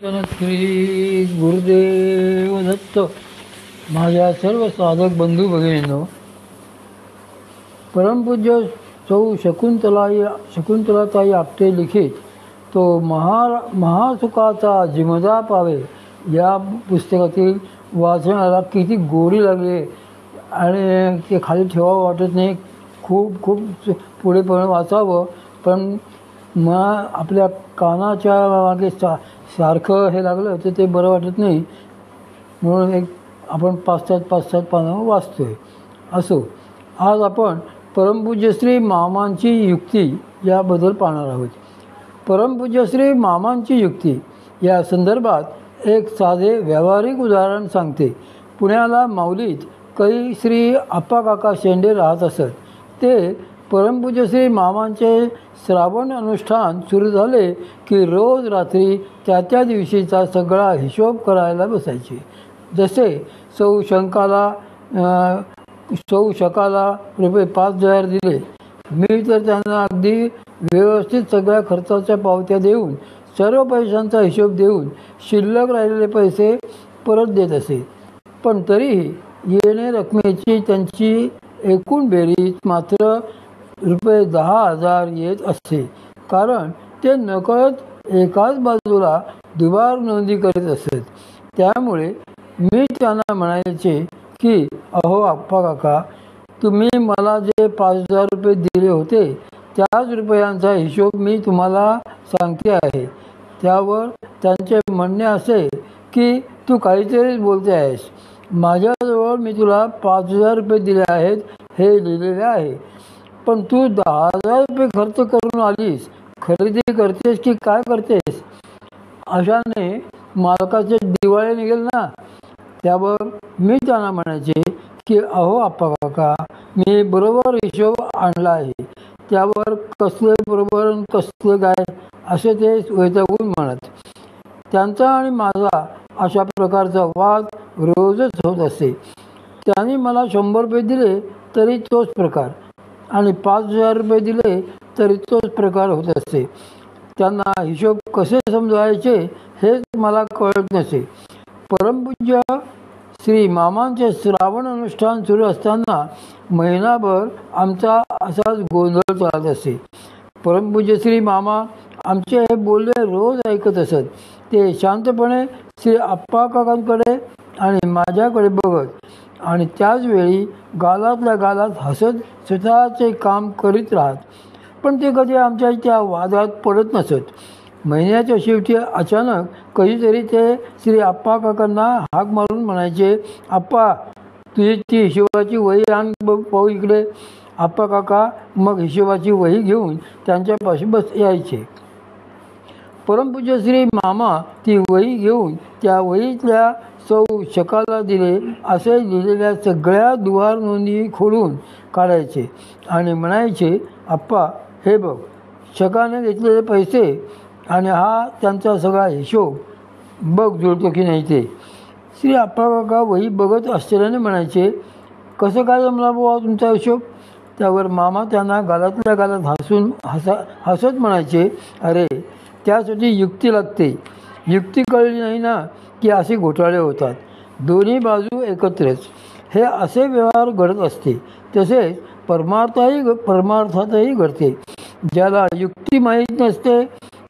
श्री गुरुदेव दत्त. माझ्या सर्व साधक बंधू भगिनींनो, परमपूज्य सौ शकुंतलाताई आपटे लिखित तो महासुखाचा जिमदा पावे या पुस्तकातील वाचनाला किती गोडी लागली आणि ते खाली ठेवावं वाटत नाही. खूप खूप पुढे पण वाचावं, पण मग आपल्या कानाच्या मागे सारखं हे लागलं तर ते बरं वाटत नाही. म्हणून आपण पाच सात पानं वाचतो आहे. असो, आज आपण परमपूज्य श्री मामांची युक्ती याबद्दल पाहणार आहोत. परमपूज्य श्री मामांची युक्ती या संदर्भात एक साधे व्यावहारिक उदाहरण सांगते. पुण्याला माऊलीत काही श्री आप्पा काका शेंडे राहत असत. ते परमपूज्य श्री मामांचे श्रावण अनुष्ठान सुरू झाले की रोज रात्री त्या दिवशीचा सगळा हिशोब करायला बसायचे. जसे सौ शकाला रुपये 5,000 दिले. मी तर त्यांना अगदी व्यवस्थित सगळ्या खर्चाच्या पावत्या देऊन, सर्व पैशांचा हिशोब देऊन शिल्लक राहिलेले पैसे परत देत असे. पण तरीही येणे रकमेची त्यांची एकूण बेरीज मात्र रुपये 10,000 येत असते. कारण ते नकळत एकाच बाजूला दुबार नोंदी करीत असत. त्यामुळे मी त्यांना म्हणायचे की अहो आप्पा काका, तुम्ही मला जे 5,000 रुपये दिले होते त्याच रुपयांचा हिशोब मी तुम्हाला सांगते आहे. त्यावर त्यांचे म्हणणे असे की तू काहीतरीच बोलते आहेस. माझ्याजवळ मी तुला 5,000 रुपये दिले आहेत हे लिहिलेले आहे, पण तू 10,000 रुपये खर्च करून आलीस. खरेदी करतेस की काय करतेस? अशाने मालकाचे दिवाळे निघेल ना. त्यावर मी त्यांना म्हणायचे की अहो आप्पा काका, मी बरोबर हिशोब आणला आहे. त्यावर कसले बरोबर कसले काय असे ते वैतागून म्हणत. त्यांचा आणि माझा अशा प्रकारचा वाद रोजच होत असे. त्यांनी मला 100 रुपये दिले तरी तोच प्रकार, आणि 5,000 रुपये दिले तरी तोच प्रकार होत असे. त्यांना हिशोब कसे समजायचे हेच मला कळत नसे. परमपूज्य श्री मामांचे श्रावण अनुष्ठान सुरू असताना महिनाभर आमचा असाच गोंधळ चालत असे. परमपूज्य श्री मामा आमचे हे बोलणे रोज ऐकत असत. ते शांतपणे श्री आप्पा काकांकडे आणि माझ्याकडे बघत आणि त्याचवेळी गालातल्या गालात हसत स्वतःचे काम करीत राहत. पण ते कधी आमच्या त्या वादात पडत नसत. महिन्याच्या शेवटी अचानक कधीतरी ते श्री आप्पा काकांना हाक मारून म्हणायचे, आप्पा, तुझी ती हिशोबाची वही आण पाहू इकडे. आप्पा काका मग हिशोबाची वही घेऊन त्यांच्यापाशी यायचे. परमपूज्य श्री मामा ती वही घेऊन त्या वहीतल्या सौ शकाला दिले असे लिहिलेल्या सगळ्या दुवार नोंदी खोडून काढायचे आणि म्हणायचे, आप्पा हे बघ, शकाने घेतलेले पैसे आणि हा त्यांचा सगळा हिशोब बघ जुळतो की नाही ते. श्री आप्पा काका वही बघत आश्चर्याने म्हणायचे, कसं काय जमला बुवा तुमचा हिशोब? त्यावर मामा त्यांना गालातल्या गालात हसत म्हणायचे, अरे त्यासाठी युक्ती लागते. युक्ती कळली नाही ना की असे घोटाळे होतात. दोन्ही बाजू एकत्रच. हे असे व्यवहार घडत असते. तसेच परमार्थातही घडते. ज्याला युक्ती माहीत नसते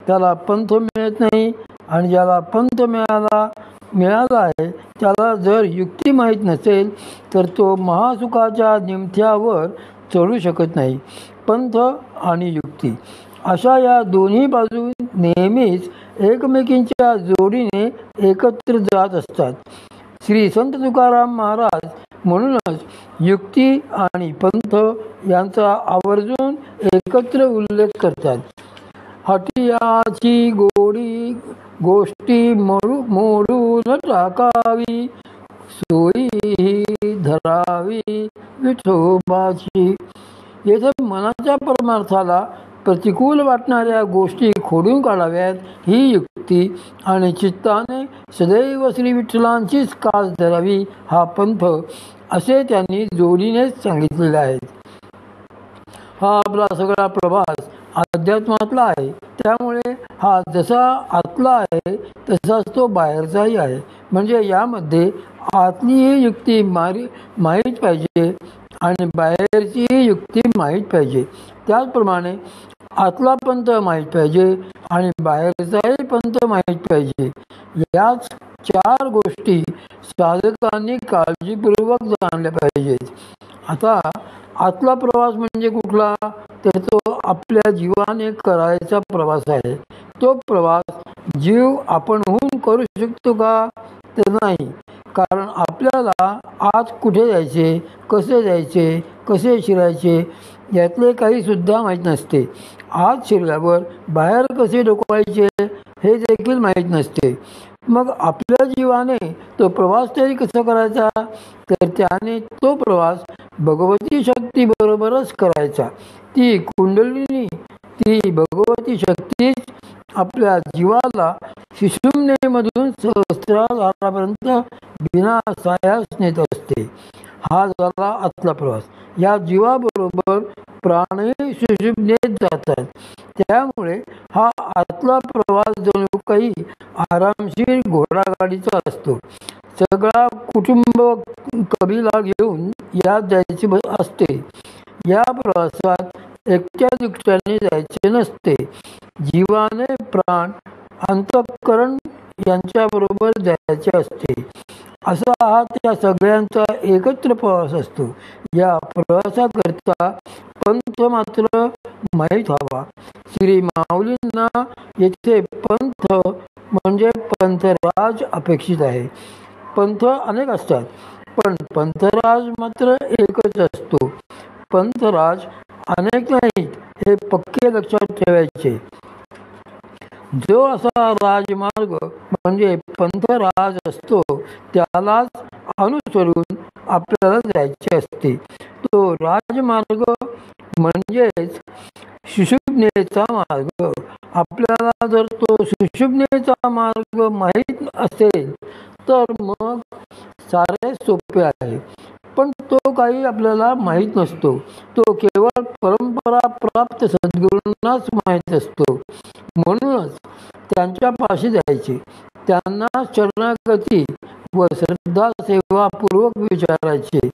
त्याला पंथ मिळत नाही, आणि ज्याला पंथ मिळाला आहे त्याला जर युक्ती माहीत नसेल तर तो महासुखाच्या निमथ्यावर चढू शकत नाही. पंथ आणि युक्ती अशा या दोन्ही बाजू नेहमीच एकमेकींच्या जोडीने एकत्र जात असतात. श्री संत तुकाराम महाराज म्हणूनच युक्ती आणि पंथ यांचा आवर्जून एकत्र उल्लेख करतात. हटियाची गोष्टी मोडून टाकावी, सोयी धरावी विठोबाची. येथे मनाच्या परमार्थाला प्रतिकूल वाटणाऱ्या गोष्टी खोडून काढाव्यात ही युक्ती, आणि चित्ताने सदैव श्री विठ्ठलांचीच कास धरावी हा पंथ, असे त्यांनी जोडीनेच सांगितलेले आहेत. हा आपला सगळा प्रवास अध्यात्मातला आहे. त्यामुळे हा जसा आतला आहे तसाच तो बाहेरचाही आहे. म्हणजे यामध्ये आतलीही युक्ती माहीत पाहिजे आणि बाहेरचीही युक्ती माहीत पाहिजे. त्याचप्रमाणे आतला पंथ माहीत पाहिजे आणि बाहेरचाही पंथ माहीत पाहिजे. याच 4 गोष्टी साधकांनी काळजीपूर्वक जाणल्या पाहिजेत. आता आतला प्रवास म्हणजे कुठला, तर तो आपल्या जीवाने करायचा प्रवास आहे. तो प्रवास जीव आपणहून करू शकतो का, तर नाही. कारण आपल्याला आत कुठे जायचे, कसे जायचे, कसे शिरायचे यातले काही सुद्धा माहीत नसते. आत शिरल्यावर बाहेर कसे डोकवायचे हे देखील माहीत नसते. मग आपल्या जीवाने तो प्रवास तरी कसा करायचा, तर त्याने तो प्रवास भगवती शक्ती बरोबरच करायचा. ती कुंडलिनी, ती भगवती शक्तीच आपल्या जीवाला सुषुम्नेमधून सहस्रारापर्यंत बिना सायास नेत असते. हा झाला आतला प्रवास. या जीवाबरोबर प्राणही सुषुम्नेत जातात. त्यामुळे हा आतला प्रवास जणू काही आरामशीर घोडागाडीचा असतो. सगळा कुटुंब कबिला घेऊन यात जायचे असते. या प्रवासात एकट्या दुकट्याने जायचे नसते. जीवाने प्राण, अंतःकरण यांच्याबरोबर जायचे असते. असा हा त्या सगळ्यांचा एकत्र प्रवास असतो. या प्रवासाकरता पंथ मात्र माहीत व्हावा. श्री माऊलींना येथे पंथ म्हणजे पंथराज अपेक्षित आहे. पंथ अनेक असतात, पण पंथराज मात्र एकच असतो. पंथराज अनेक नाहीत हे पक्के लक्षात ठेवायचे. जो असा राजमार्ग म्हणजे पंथराज असतो त्यालाच अनुसरून आपल्याला जायचे असते. तो राजमार्ग म्हणजेच सुषुम्नेचा मार्ग. आपल्याला जर तो सुषुम्नेचा मार्ग माहीत असेल तर मग सारे सोपे आहे. पण तो काही आपल्याला माहीत नसतो. तो केवळ परंपरा प्राप्त सद्गुरूंनाच माहीत असतो. म्हणूनच त्यांच्या पाशी जायचे, त्यांना शरणागती व श्रद्धा सेवापूर्वक विचारायचे.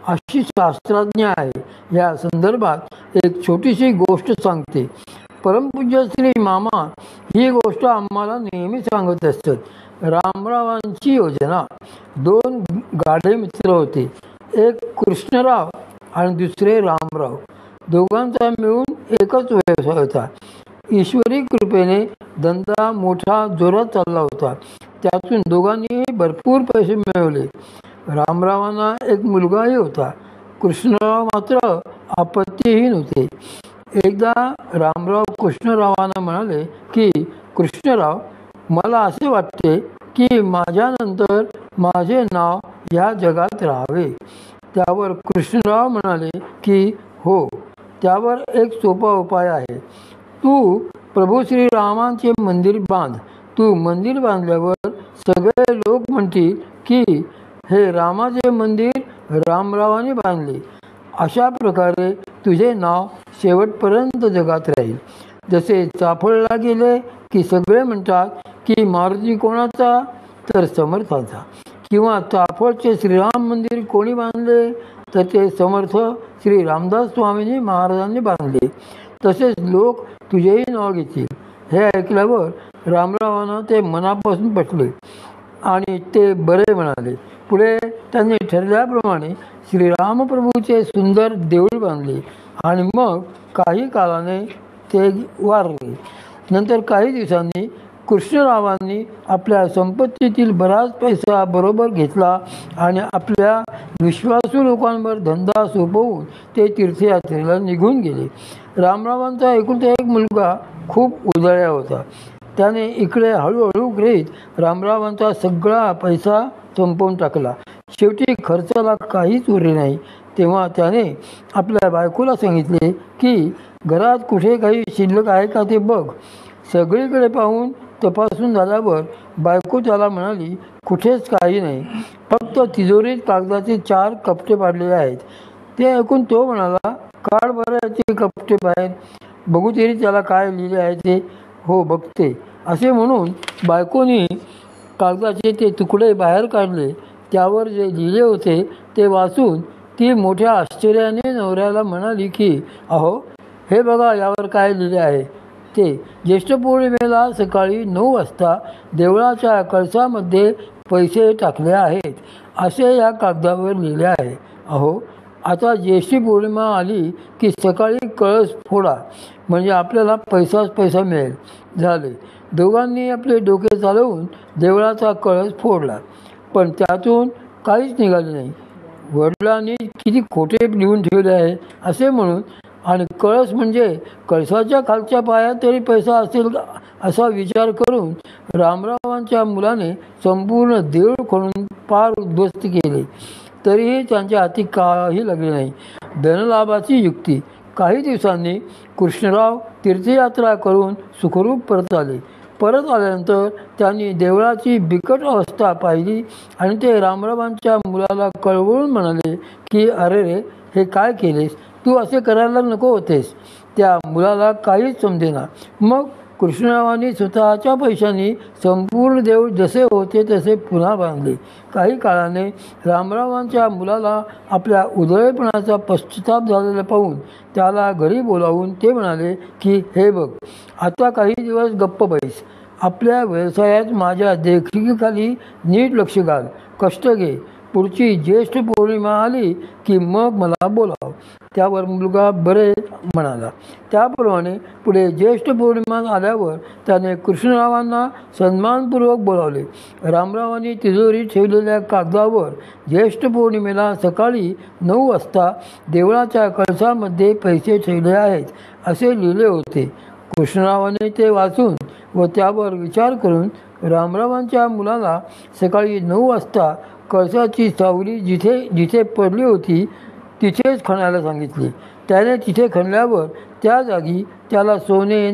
अशी शास्त्रज्ञ आहे. या संदर्भात एक छोटीशी गोष्ट सांगते. परमपूज्य श्री मामा ही गोष्ट आम्हाला नेहमी सांगत असतात. रामरावांची योजना. 2 गाढे मित्र होते. एक कृष्णराव आणि दुसरे रामराव. दोघांचा मिळून एकच व्यवसाय होता. ईश्वरी कृपेने धंदा मोठा जोरात चालला होता. त्यातून दोघांनीही भरपूर पैसे मिळवले. रामरावांना एक मुलगाही होता. कृष्णराव मात्र आपत्तीहीन होते. एकदा रामराव कृष्णरावांना म्हणाले की, कृष्णराव, मला असे वाटते की माझ्यानंतर माझे नाव या जगात राहावे. त्यावर कृष्णराव म्हणाले की हो, त्यावर एक सोपा उपाय आहे. तू प्रभू श्रीरामांचे मंदिर बांध. तू मंदिर बांधल्यावर सगळे लोक म्हणतील की हे रामाचे मंदिर रामरावाने बांधले. अशा प्रकारे तुझे नाव शेवटपर्यंत जगात राहील. जसे चाफळला गेले की सगळे म्हणतात की मारुती कोणाचा, तर समर्थांचा. किंवा चाफळचे श्रीराम मंदिर कोणी बांधले, तर ते समर्थ श्री रामदास स्वामींनी महाराजांनी बांधले. तसेच लोक तुझेही नाव घेतील. हे ऐकल्यावर रामरावांना ते मनापासून पटले आणि ते बरे म्हणाले. पुढे त्यांनी ठरल्याप्रमाणे श्रीरामप्रभूचे सुंदर देऊळ बांधले आणि मग काही काळाने ते वारले. नंतर काही दिवसांनी कृष्णरावांनी आपल्या संपत्तीतील बराच पैसा बरोबर घेतला आणि आपल्या विश्वासू लोकांवर धंदा सोपवून ते तीर्थयात्रेला निघून गेले. रामरावांचा एकुलता एक मुलगा खूप उधळ्या होता. त्याने इकडे हळूहळू करीत रामरावांचा सगळा पैसा संपवून टाकला. शेवटी खर्चाला काहीच उरले नाही. तेव्हा त्याने आपल्या बायकोला सांगितले की घरात कुठे काही शिल्लक आहे का ते बघ. सगळीकडे पाहून तपासून झाल्यावर बायको त्याला म्हणाली, कुठेच काही नाही, फक्त तिजोरीत कागदाचे 4 कपटे पाडलेले आहेत. ते ऐकून तो म्हणाला, काढ बरं याचे कपटे बाहेर. बघू तरी त्याला काय लिहिले आहे ते. हो बघते, असे म्हणून बायकोनी कागदाचे ते तुकडे बाहेर काढले. त्यावर जे लिहिले होते ते वाचून ती मोठ्या आश्चर्याने नवऱ्याला म्हणाली की अहो, हे बघा यावर काय लिहिले आहे ते. ज्येष्ठ पौर्णिमेला सकाळी 9 वाजता देवळाच्या कळसामध्ये पैसे टाकले आहेत असे या कागदावर लिहिले आहे. अहो, आता ज्येष्ठी पौर्णिमा आली की सकाळी कळस फोडा, म्हणजे आपल्याला पैसाच पैसा मिळेल. झाले. दोघांनी आपले डोके चालवून देवळाचा कळस फोडला, पण त्यातून काहीच निघाले नाही. वडिलांनी किती खोटे लिहून ठेवले आहे असे म्हणून, आणि कळस म्हणजे कळसाच्या खालच्या पायात तरी पैसा असेल असा विचार करून रामरावांच्या मुलाने संपूर्ण देऊळ खोलून पार उद्ध्वस्त केले. तरीही त्यांच्या हाती काही लागले नाही. धनलाभाची युक्ती. काही दिवसांनी कृष्णराव तीर्थयात्रा करून सुखरूप परत आले. परत आल्यानंतर त्यांनी देवळाची बिकट अवस्था पाहिली आणि ते रामरावांच्या मुलाला कळवळून म्हणाले की अरे रे, हे काय केलेस, तू असे करायला नको होतेस. त्या मुलाला काहीच समजेना. मग कृष्णरावांनी स्वतःच्या पैशांनी संपूर्ण देऊळ जसे होते तसे पुन्हा बांधले. काही काळाने रामरावांच्या मुलाला आपल्या उधळेपणाचा पश्चाताप झालेला पाहून त्याला घरी बोलावून ते म्हणाले की हे बघ, आता काही दिवस गप्प बैस. आपल्या व्यवसायात माझ्या देखरेखीखाली नीट लक्ष घाल, कष्ट घे. पुढची ज्येष्ठ पौर्णिमा आली की मग मला बोलाव. त्यावर मुलगा बरे म्हणाला. त्याप्रमाणे पुढे ज्येष्ठ पौर्णिमा आल्यावर त्याने कृष्णरावांना सन्मानपूर्वक बोलावले. रामरावांनी तिजोरीत ठेवलेल्या कागदावर ज्येष्ठ पौर्णिमेला सकाळी 9 वाजता देवळाच्या कळसामध्ये पैसे ठेवले आहेत असे लिहिले होते. कृष्णरावाने ते वाचून व त्यावर विचार करून रामरावांच्या मुलाला सकाळी 9 वाजता कळसाची सावली जिथे जिथे पडली होती तिथेच खणायला सांगितले. त्याने तिथे खणल्यावर त्या जागी त्याला सोने